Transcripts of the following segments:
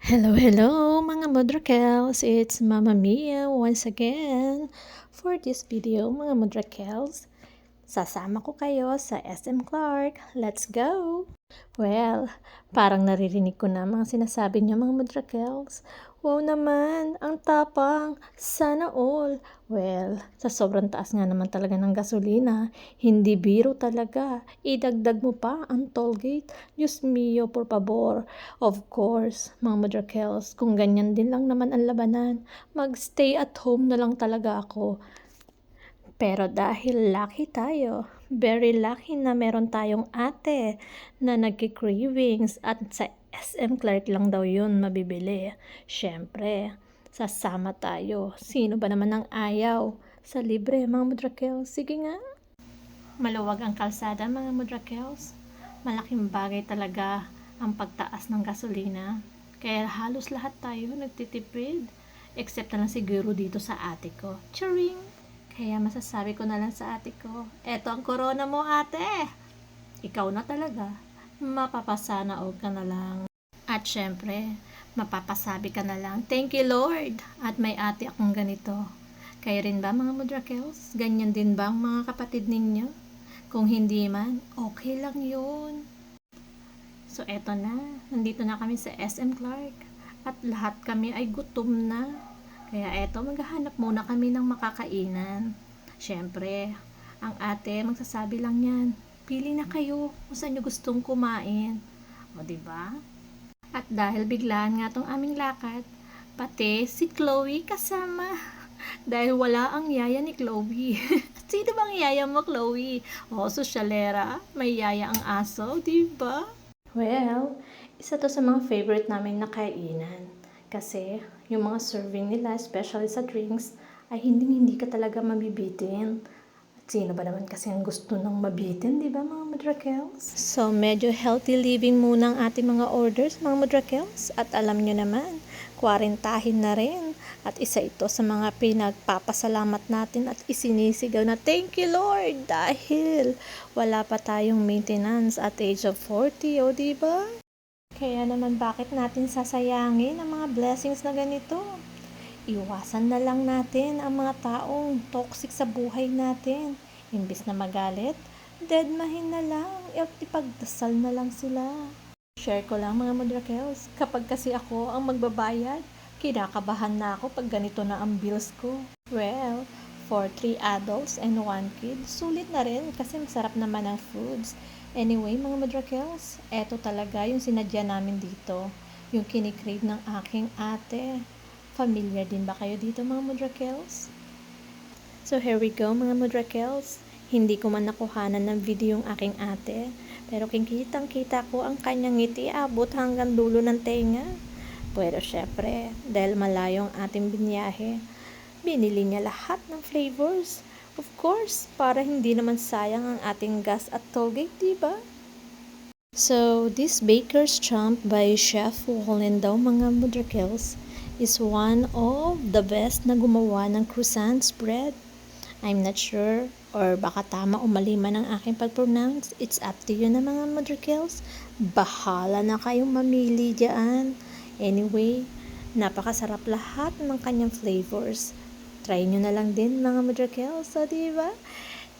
Hello, hello mga Mudrakels! It's Mama Mia once again. For this video mga Mudrakels, sasama ko kayo sa SM Clark. Let's go! Well, parang naririnig ko na mga sinasabi niyo mga Mudrakels. Wow naman, ang tapang, sana all. Well, sa sobrang taas nga naman talaga ng gasolina, hindi biro talaga. Idagdag mo pa ang tollgate. Diyos mio, por favor. Of course, mga Mudrakels, kung ganyan din lang naman ang labanan, mag-stay at home na lang talaga ako. Pero dahil lucky tayo, very lucky na meron tayong ate na nagki-cravings at sa SM Clark lang daw yun mabibili. Siyempre, sasama tayo. Sino ba naman ang ayaw? Sa libre, mga Mudrakels. Sige nga. Maluwag ang kalsada, mga Mudrakels. Malaking bagay talaga ang pagtaas ng gasolina. Kaya halos lahat tayo nagtitipid. Except na lang siguro dito sa ate ko. Charing! Kaya masasabi ko na lang sa ate ko, eto ang corona mo ate! Ikaw na talaga. Mapapasana o ka na lang. At syempre, mapapasabi ka na lang, thank you Lord! At may ate akong ganito. Kayo rin ba mga Mudrakels? Ganyan din ba ang mga kapatid ninyo? Kung hindi man, okay lang yun. So eto na, nandito na kami sa SM Clark. At lahat kami ay gutom na. Kaya eto, maghahanap muna kami ng makakainan. Siyempre, ang ate magsasabi lang yan, pili na kayo kung saan nyo gustong kumain. O diba? At dahil biglaan nga tong aming lakad, pati si Chloe kasama. Dahil wala ang yaya ni Chloe. Sino bang yaya mo, Chloe? O, sosyalera. May yaya ang aso, diba? Well, isa to sa mga favorite namin na kainan. Kasi, yung mga serving nila, especially sa drinks, ay hindi ka talaga mabibitin. At sino ba naman kasi ang gusto ng mabitin, di ba mga Mudrakels? So, medyo healthy living muna ang ating mga orders, mga Mudrakels. At alam nyo naman, kwarentahin na rin. At isa ito sa mga pinagpapasalamat natin at isinisigaw na thank you Lord dahil wala pa tayong maintenance at age of 40, o di ba? Kaya naman bakit natin sasayangin ang mga blessings na ganito? Iwasan na lang natin ang mga taong toxic sa buhay natin. Imbis na magalit, deadmahin na lang at ipagdasal na lang sila. Share ko lang mga Mudrakels, kapag kasi ako ang magbabayad, kinakabahan na ako pag ganito na ang bills ko. Well, for 3 adults and 1 kid, sulit na rin kasi masarap naman ang foods. Anyway, mga Mudrakels, eto talaga yung sinadya namin dito. Yung kinikrave ng aking ate. Familiar din ba kayo dito mga Mudrakels? So here we go mga Mudrakels. Hindi ko man nakuhanan ng video yung aking ate. Pero kitang-kita ko ang kanyang ngiti abot hanggang dulo ng tenga. Pero syempre, dahil malayo ang ating binyahe, binili niya lahat ng flavors. Of course, para hindi naman sayang ang ating gas at tollgate, diba? So, this Baker's Champ by Chef Wallen daw mga Mudrakels is one of the best na gumawa ng croissant spread. I'm not sure or baka tama o mali man ang aking pag-pronounce. It's up to you na mga Mudrakels. Bahala na kayong mamili dyan. Anyway, napakasarap lahat ng kanyang flavors. Try nyo na lang din mga Mudrakels, so diba?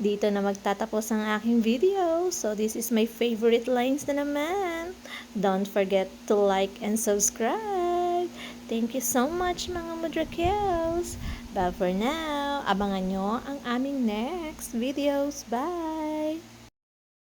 Dito na magtatapos ang aking video. So this is my favorite lines na naman. Don't forget to like and subscribe. Thank you so much mga Mudrakels. But for now, abangan nyo ang aming next videos. Bye!